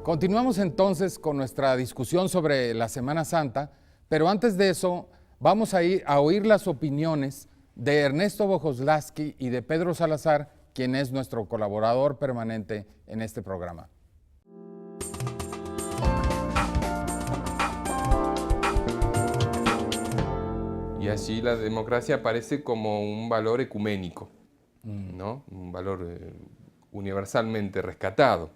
Continuamos entonces con nuestra discusión sobre la Semana Santa, pero antes de eso vamos a ir a oír las opiniones de Ernesto Bojoslawski y de Pedro Salazar, quien es nuestro colaborador permanente en este programa. Y allí la democracia aparece como un valor ecuménico, ¿no? Un valor universalmente rescatado.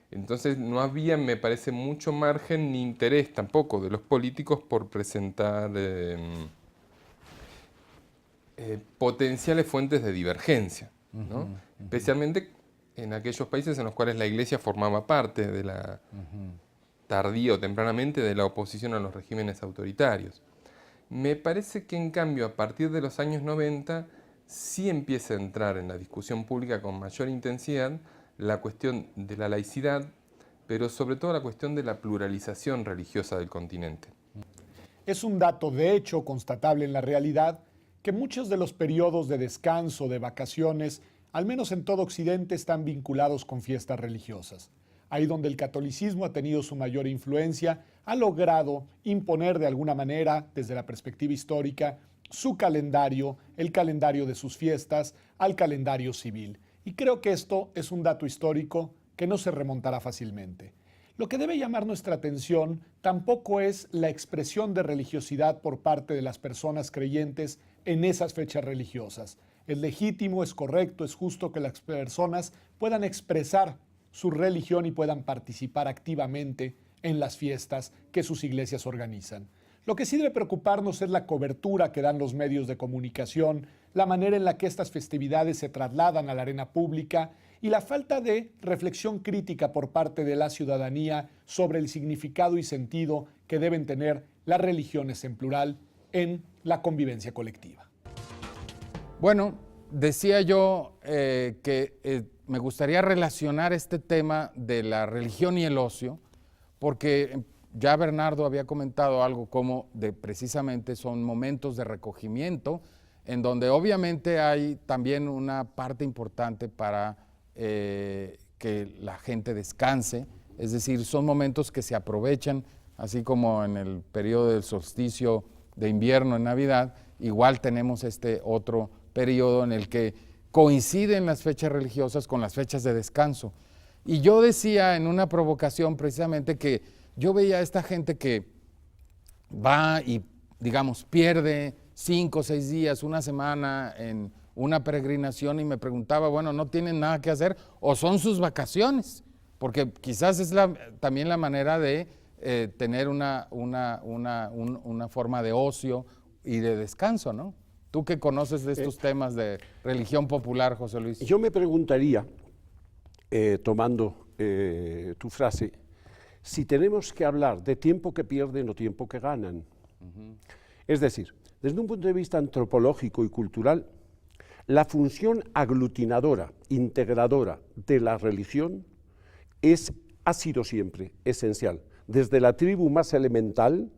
Entonces no había, me parece, mucho margen ni interés tampoco de los políticos por presentar potenciales fuentes de divergencia, ¿no? Especialmente en aquellos países en los cuales la Iglesia formaba parte de la tardía o tempranamente de la oposición a los regímenes autoritarios. Me parece que en cambio a partir de los años 90 sí empieza a entrar en la discusión pública con mayor intensidad la cuestión de la laicidad, pero sobre todo la cuestión de la pluralización religiosa del continente. Es un dato de hecho constatable en la realidad que muchos de los periodos de descanso, de vacaciones, al menos en todo Occidente, están vinculados con fiestas religiosas. Ahí donde el catolicismo ha tenido su mayor influencia, ha logrado imponer de alguna manera, desde la perspectiva histórica, su calendario, el calendario de sus fiestas, al calendario civil. Y creo que esto es un dato histórico que no se remontará fácilmente. Lo que debe llamar nuestra atención tampoco es la expresión de religiosidad por parte de las personas creyentes en esas fechas religiosas. Es legítimo, es correcto, es justo que las personas puedan expresar su religión y puedan participar activamente en las fiestas que sus iglesias organizan. Lo que sí debe preocuparnos es la cobertura que dan los medios de comunicación, la manera en la que estas festividades se trasladan a la arena pública y la falta de reflexión crítica por parte de la ciudadanía sobre el significado y sentido que deben tener las religiones en plural en la convivencia colectiva. Bueno, decía yo que me gustaría relacionar este tema de la religión y el ocio, porque ya Bernardo había comentado algo como de precisamente son momentos de recogimiento, en donde obviamente hay también una parte importante para que la gente descanse, es decir, son momentos que se aprovechan, así como en el periodo del solsticio de invierno en Navidad, igual tenemos este otro periodo en el que coinciden las fechas religiosas con las fechas de descanso. Y yo decía en una provocación precisamente que yo veía a esta gente que va y, digamos, pierde 5 o 6 días, una semana en una peregrinación y me preguntaba, bueno, ¿no tienen nada que hacer o son sus vacaciones? Porque quizás es también la manera de tener una forma de ocio y de descanso, ¿no? Tú que conoces de estos temas de religión popular, José Luis. Yo me preguntaría, tomando tu frase, si tenemos que hablar de tiempo que pierden o tiempo que ganan. Es decir, desde un punto de vista antropológico y cultural, la función aglutinadora, integradora de la religión ha sido siempre esencial. Desde la tribu más elemental,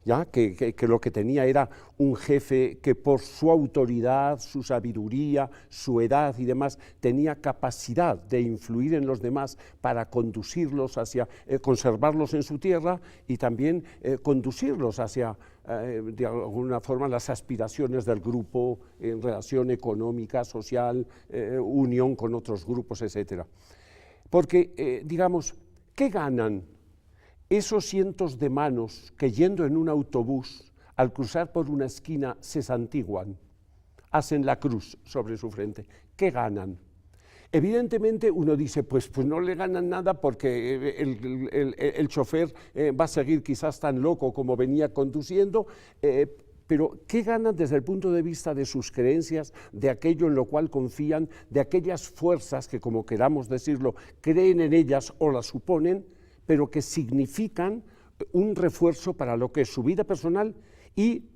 ¿ya? Que lo que tenía era un jefe que por su autoridad, su sabiduría, su edad y demás, tenía capacidad de influir en los demás para conducirlos hacia, conservarlos en su tierra y también conducirlos hacia, de alguna forma, las aspiraciones del grupo en relación económica, social, unión con otros grupos, etc. Porque, digamos, ¿qué ganan esos cientos de manos que yendo en un autobús, al cruzar por una esquina, se santiguan, hacen la cruz sobre su frente? ¿Qué ganan? Evidentemente uno dice, pues no le ganan nada porque el chofer va a seguir quizás tan loco como venía conduciendo, pero ¿qué ganan desde el punto de vista de sus creencias, de aquello en lo cual confían, de aquellas fuerzas que, como queramos decirlo, creen en ellas o las suponen, pero que significan un refuerzo para lo que es su vida personal y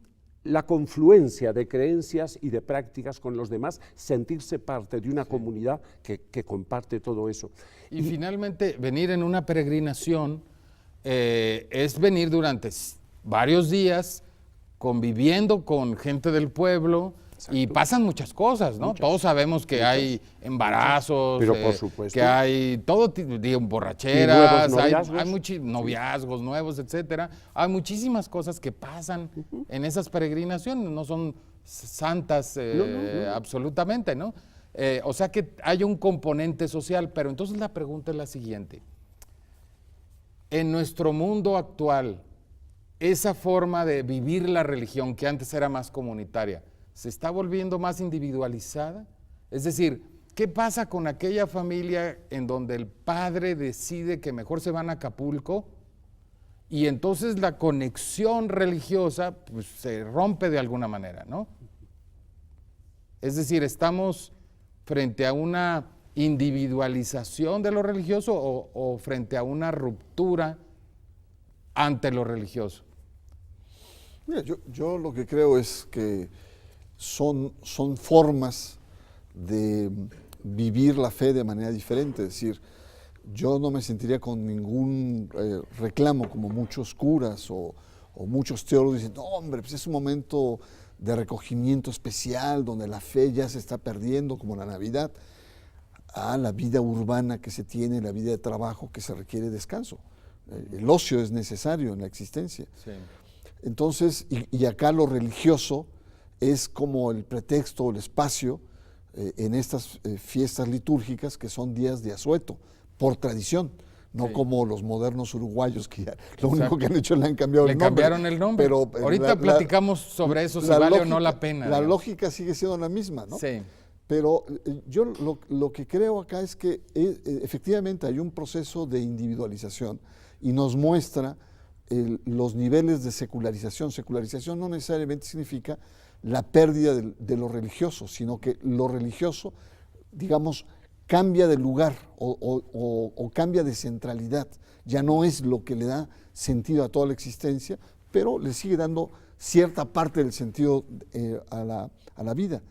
la confluencia de creencias y de prácticas con los demás, sentirse parte de una comunidad que comparte todo eso. Y finalmente, venir en una peregrinación es venir durante varios días conviviendo con gente del pueblo, Y pasan muchas cosas, ¿no? Todos sabemos que hay embarazos, Pero por supuesto. que hay todo tipo, digo, borracheras, nuevos hay noviazgos. noviazgos nuevos, etcétera. Hay muchísimas cosas que pasan en esas peregrinaciones, no son santas absolutamente, ¿no? O sea que hay un componente social, pero entonces la pregunta es la siguiente. En nuestro mundo actual, esa forma de vivir la religión, que antes era más comunitaria, ¿se está volviendo más individualizada? Es decir, ¿qué pasa con aquella familia en donde el padre decide que mejor se van a Acapulco y entonces la conexión religiosa pues, se rompe de alguna manera, ¿no? Es decir, estamos frente a una individualización de lo religioso o frente a una ruptura ante lo religioso. Mira, yo lo que creo es que son formas de vivir la fe de manera diferente. Es decir, yo no me sentiría con ningún reclamo como muchos curas o muchos teólogos dicen, no, hombre, pues es un momento de recogimiento especial donde la fe ya se está perdiendo, como la Navidad, a la vida urbana que se tiene, la vida de trabajo que se requiere descanso. El ocio es necesario en la existencia. Sí. Entonces, y acá lo religioso es como el pretexto, el espacio en estas fiestas litúrgicas que son días de asueto, por tradición, no como los modernos uruguayos que ya lo único que han hecho le han cambiado el nombre. Le cambiaron el nombre. Pero ahorita platicamos sobre eso, si vale o no la pena. La digamos. lógica sigue siendo la misma, ¿no? Sí. Pero yo lo que creo acá es que efectivamente hay un proceso de individualización y nos muestra los niveles de secularización. Secularización no necesariamente significa la pérdida de lo religioso, sino que lo religioso, digamos, cambia de lugar o cambia de centralidad. Ya no es lo que le da sentido a toda la existencia, pero le sigue dando cierta parte del sentido a la vida.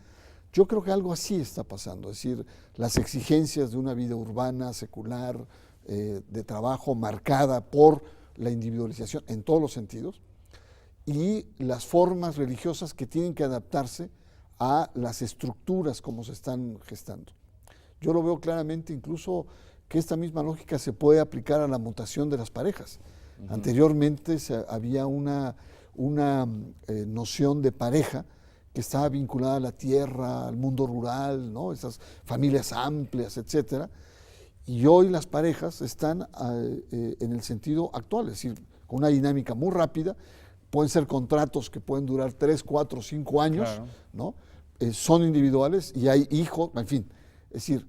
Yo creo que algo así está pasando, es decir, las exigencias de una vida urbana, secular, de trabajo, marcada por la individualización en todos los sentidos, y las formas religiosas que tienen que adaptarse a las estructuras como se están gestando. Yo lo veo claramente incluso que esta misma lógica se puede aplicar a la mutación de las parejas. Anteriormente había una noción de pareja que estaba vinculada a la tierra, al mundo rural, ¿no? Esas familias amplias, etcétera. Y hoy las parejas están en el sentido actual, es decir, con una dinámica muy rápida. Pueden ser contratos que pueden durar 3, 4, 5 años, claro, ¿no? Son individuales y hay hijos, en fin. Es decir,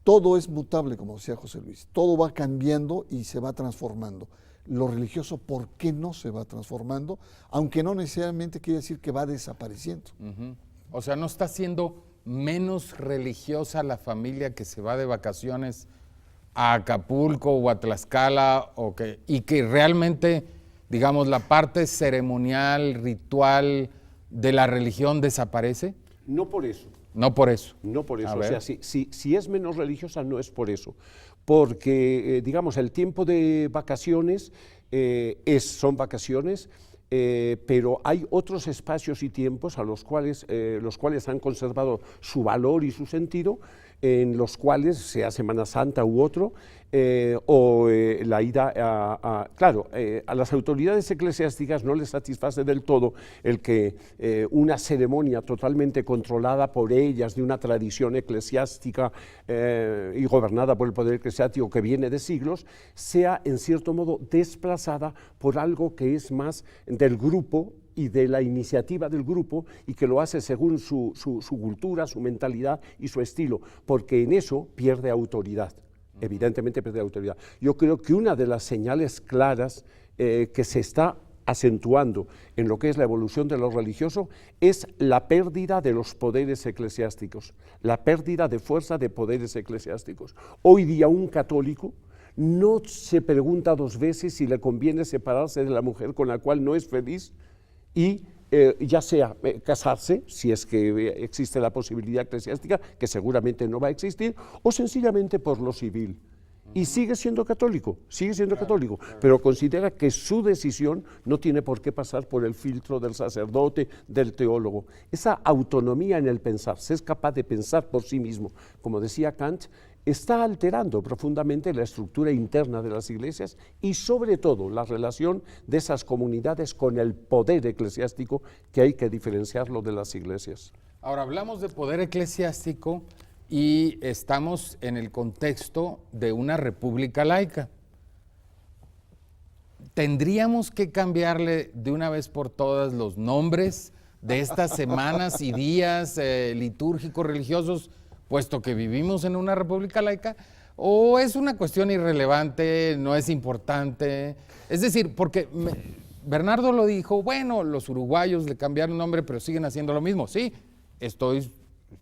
todo es mutable, como decía José Luis. Todo va cambiando y se va transformando. Lo religioso, ¿por qué no se va transformando? Aunque no necesariamente quiere decir que va desapareciendo. O sea, ¿no está siendo menos religiosa la familia que se va de vacaciones a Acapulco o a Tlaxcala y que realmente, digamos, la parte ceremonial, ritual de la religión desaparece? No por eso. No por eso. No por eso. O sea, si es menos religiosa, no es por eso. Porque, digamos, el tiempo de vacaciones son vacaciones, pero hay otros espacios y tiempos a los cuales han conservado su valor y su sentido, en los cuales, sea Semana Santa u otro, la ida a las autoridades eclesiásticas no les satisface del todo el que una ceremonia totalmente controlada por ellas, de una tradición eclesiástica y gobernada por el poder eclesiástico que viene de siglos, sea en cierto modo desplazada por algo que es más del grupo y de la iniciativa del grupo, y que lo hace según su cultura, su mentalidad y su estilo, porque en eso pierde autoridad. Evidentemente pierde autoridad. Yo creo que una de las señales claras que se está acentuando en lo que es la evolución de lo religioso es la pérdida de los poderes eclesiásticos, la pérdida de fuerza de poderes eclesiásticos. Hoy día un católico no se pregunta 2 veces si le conviene separarse de la mujer con la cual no es feliz, y ya sea casarse, si es que existe la posibilidad eclesiástica, que seguramente no va a existir, o sencillamente por lo civil. y sigue siendo católico, pero considera que su decisión no tiene por qué pasar por el filtro del sacerdote, del teólogo. Esa autonomía en el pensar, se es capaz de pensar por sí mismo, como decía Kant, está alterando profundamente la estructura interna de las iglesias y sobre todo la relación de esas comunidades con el poder eclesiástico, que hay que diferenciarlo de las iglesias. Ahora, hablamos de poder eclesiástico y estamos en el contexto de una república laica. ¿Tendríamos que cambiarle de una vez por todas los nombres de estas semanas y días litúrgicos religiosos, puesto que vivimos en una república laica? ¿O es una cuestión irrelevante, no es importante? Es decir, porque Bernardo lo dijo, bueno, los uruguayos le cambiaron el nombre, pero siguen haciendo lo mismo. Sí, estoy,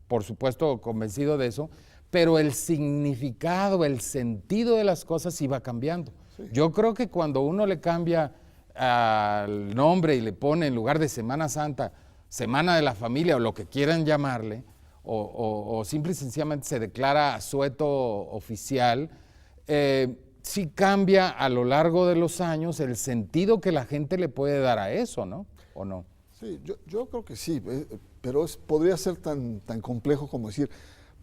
por supuesto, convencido de eso, pero el significado, el sentido de las cosas iba cambiando. Sí. Yo creo que cuando uno le cambia al nombre y le pone en lugar de Semana Santa, Semana de la Familia o lo que quieran llamarle, o simple y sencillamente se declara asueto oficial, sí cambia a lo largo de los años el sentido que la gente le puede dar a eso, ¿no? ¿O no? Sí, yo creo que sí, pero podría ser tan complejo como decir,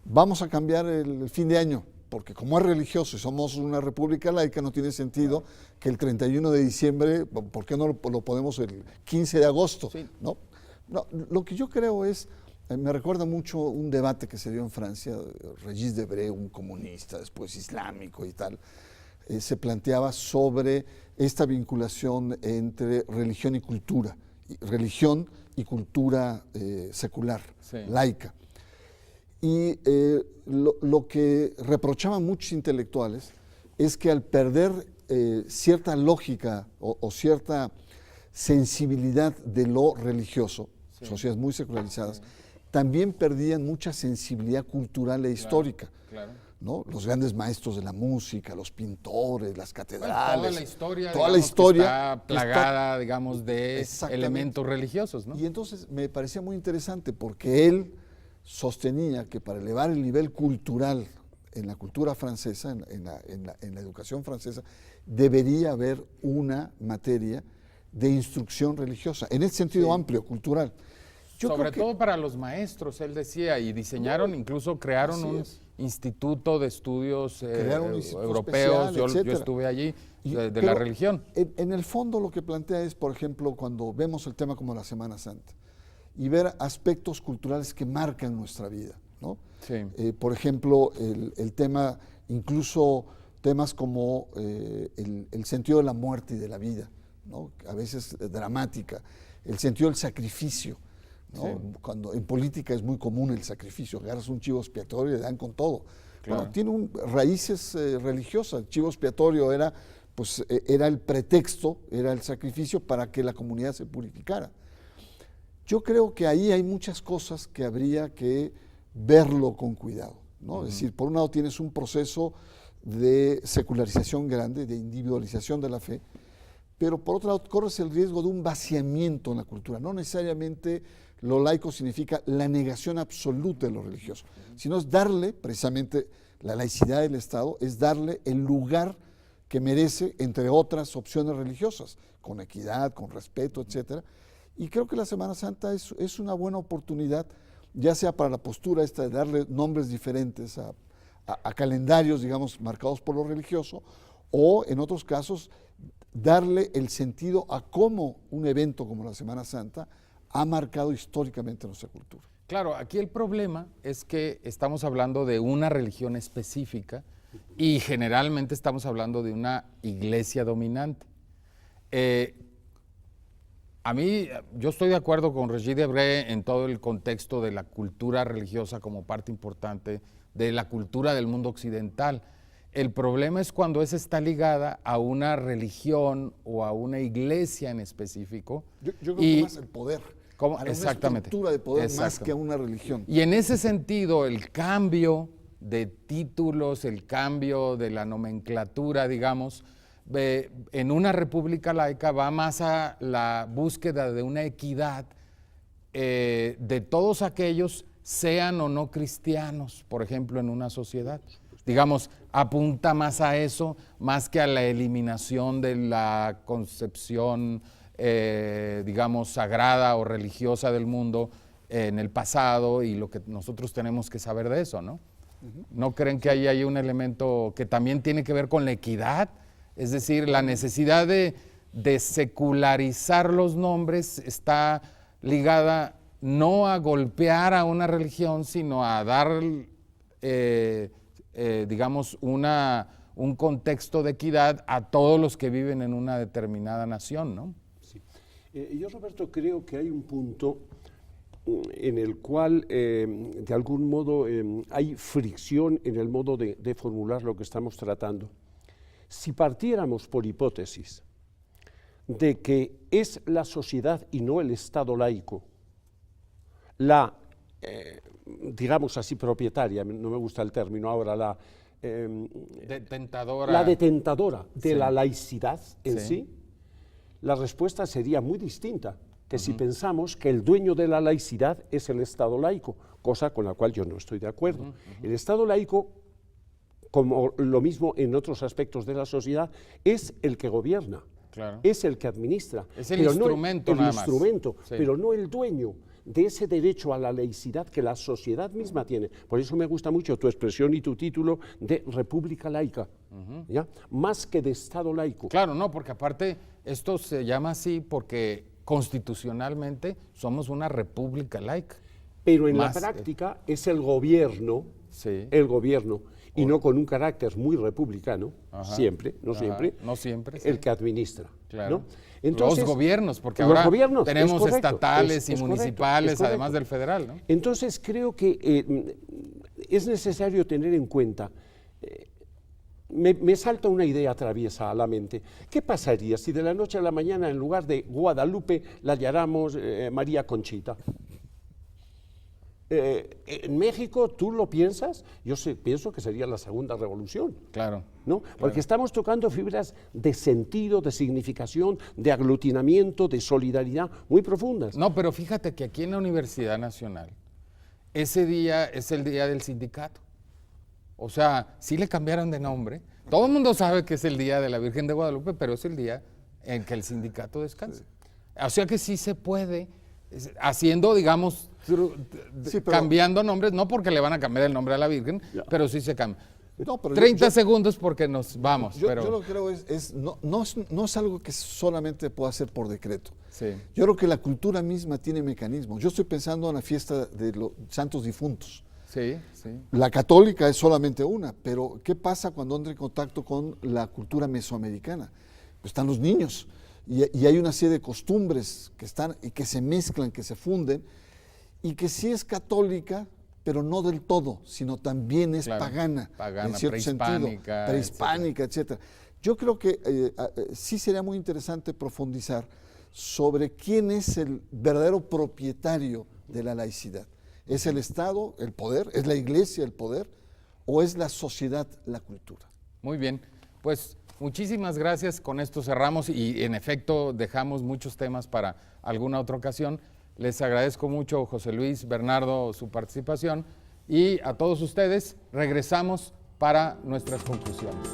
vamos a cambiar el fin de año, porque como es religioso y somos una república laica, no tiene sentido que el 31 de diciembre, ¿por qué no lo podemos el 15 de agosto? Sí. ¿No? No, lo que yo creo es, me recuerda mucho un debate que se dio en Francia, Régis Debray, un comunista, después islámico y tal, se planteaba sobre esta vinculación entre religión y cultura secular, sí, laica. Y lo que reprochaban muchos intelectuales es que al perder cierta lógica o cierta sensibilidad de lo religioso, sí, sociedades muy secularizadas, sí, también perdían mucha sensibilidad cultural e histórica. Claro. ¿No? Los grandes maestros de la música, los pintores, las catedrales. Bueno, toda la historia está plagada, digamos, de elementos religiosos, ¿no? Y entonces me parecía muy interesante porque él sostenía que para elevar el nivel cultural en la cultura francesa, en la educación francesa, debería haber una materia de instrucción religiosa, en el sentido, sí, amplio, cultural. Sobre todo para los maestros, él decía, y diseñaron, incluso crearon un instituto de estudios europeos, yo estuve allí, de la religión. En el fondo lo que plantea es, por ejemplo, cuando vemos el tema como la Semana Santa, y ver aspectos culturales que marcan nuestra vida, ¿no? Sí. Por ejemplo, el tema, incluso temas como el sentido de la muerte y de la vida, ¿no? A veces dramática, el sentido del sacrificio, ¿no? Sí. Cuando en política es muy común el sacrificio, agarras un chivo expiatorio y le dan con todo. Claro. Bueno, tiene raíces religiosas. El chivo expiatorio era el pretexto, era el sacrificio para que la comunidad se purificara. Yo creo que ahí hay muchas cosas que habría que verlo con cuidado, ¿no? Uh-huh. Es decir, por un lado tienes un proceso de secularización grande, de individualización de la fe, pero por otro lado corres el riesgo de un vaciamiento en la cultura. No necesariamente lo laico significa la negación absoluta de lo religioso, sino es darle, precisamente la laicidad del Estado, es darle el lugar que merece entre otras opciones religiosas, con equidad, con respeto, etcétera. Y creo que la Semana Santa es una buena oportunidad, ya sea para la postura esta de darle nombres diferentes a calendarios, digamos, marcados por lo religioso, o en otros casos darle el sentido a cómo un evento como la Semana Santa ha marcado históricamente nuestra cultura. Claro, aquí el problema es que estamos hablando de una religión específica y generalmente estamos hablando de una iglesia dominante. A mí, yo estoy de acuerdo con Régis Debray en todo el contexto de la cultura religiosa como parte importante de la cultura del mundo occidental. El problema es cuando esa está ligada a una religión o a una iglesia en específico. Yo creo que más el poder. ¿Cómo? A Exactamente. Una estructura de poder más que a una religión. Y en ese sentido, el cambio de títulos, el cambio de la nomenclatura, digamos, en una república laica va más a la búsqueda de una equidad de todos aquellos, sean o no cristianos, por ejemplo, en una sociedad. digamos, apunta más a eso, más que a la eliminación de la concepción, digamos, sagrada o religiosa del mundo en el pasado y lo que nosotros tenemos que saber de eso, ¿no? ¿No creen que ahí hay un elemento que también tiene que ver con la equidad? Es decir, la necesidad de secularizar los nombres está ligada no a golpear a una religión, sino a dar, digamos, un contexto de equidad a todos los que viven en una determinada nación, ¿no? Sí. Yo, Roberto, creo que hay un punto en el cual, de algún modo, hay fricción en el modo de formular lo que estamos tratando. Si partiéramos por hipótesis de que es la sociedad y no el Estado laico la, digamos así, propietaria, no me gusta el término ahora, la detentadora de la laicidad en sí, la respuesta sería muy distinta que si pensamos que el dueño de la laicidad es el Estado laico, cosa con la cual yo no estoy de acuerdo. El Estado laico, como lo mismo en otros aspectos de la sociedad, es el que gobierna, es el que administra. Es el instrumento nada más. Pero no el dueño de ese derecho a la laicidad que la sociedad misma tiene. Por eso me gusta mucho tu expresión y tu título de república laica, ¿ya? Más que de Estado laico. Claro, no, porque aparte esto se llama así porque constitucionalmente somos una república laica. Pero en la práctica es el gobierno, y no con un carácter muy republicano, siempre, no siempre, el que administra. Claro. ¿no? Entonces, los gobiernos, porque ahora tenemos estatales y municipales, además del federal, ¿no? Entonces creo que es necesario tener en cuenta, me salta una idea traviesa a la mente. ¿Qué pasaría si de la noche a la mañana en lugar de Guadalupe la llamáramos María Conchita? En México, ¿tú lo piensas? Yo pienso que sería la segunda revolución. Claro. ¿No? Porque estamos tocando fibras de sentido, de significación, de aglutinamiento, de solidaridad muy profundas. No, pero fíjate que aquí en la Universidad Nacional, ese día es el día del sindicato. O sea, sí le cambiaron de nombre. Todo el mundo sabe que es el día de la Virgen de Guadalupe, pero es el día en que el sindicato descansa. O sea que sí se puede, haciendo, digamos, cambiando nombres, no porque le van a cambiar el nombre a la Virgen, pero sí se cambia. No, pero 30 segundos porque nos vamos. Yo lo que creo no es algo que solamente pueda hacer por decreto. Sí. Yo creo que la cultura misma tiene mecanismos. Yo estoy pensando en la fiesta de los santos difuntos. Sí, sí. La católica es solamente una, pero ¿qué pasa cuando entra en contacto con la cultura mesoamericana? Pues están los niños y hay una serie de costumbres que están y que se mezclan, que se funden, y que sí es católica, pero no del todo, sino también es pagana en cierto sentido, prehispánica, etcétera. Yo creo que sí sería muy interesante profundizar sobre quién es el verdadero propietario de la laicidad. ¿Es el Estado el poder? ¿Es la Iglesia el poder? ¿O es la sociedad la cultura? Muy bien, pues muchísimas gracias. Con esto cerramos y en efecto dejamos muchos temas para alguna otra ocasión. Les agradezco mucho, José Luis, Bernardo, su participación y a todos ustedes regresamos para nuestras conclusiones.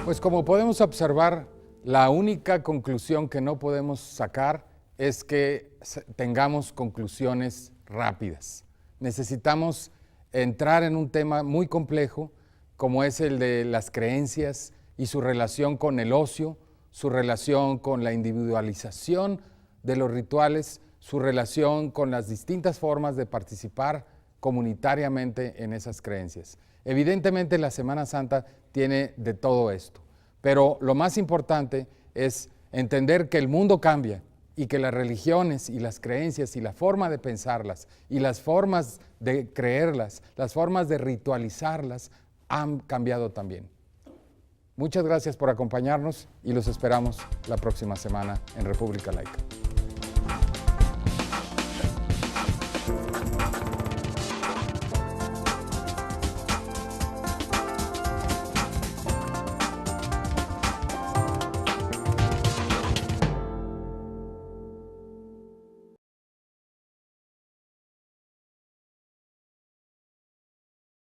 Pues como podemos observar, la única conclusión que no podemos sacar es que tengamos conclusiones rápidas. Necesitamos entrar en un tema muy complejo como es el de las creencias y su relación con el ocio, su relación con la individualización de los rituales, su relación con las distintas formas de participar comunitariamente en esas creencias. Evidentemente la Semana Santa tiene de todo esto, pero lo más importante es entender que el mundo cambia y que las religiones y las creencias y la forma de pensarlas y las formas de creerlas, las formas de ritualizarlas han cambiado también. Muchas gracias por acompañarnos y los esperamos la próxima semana en República Laica.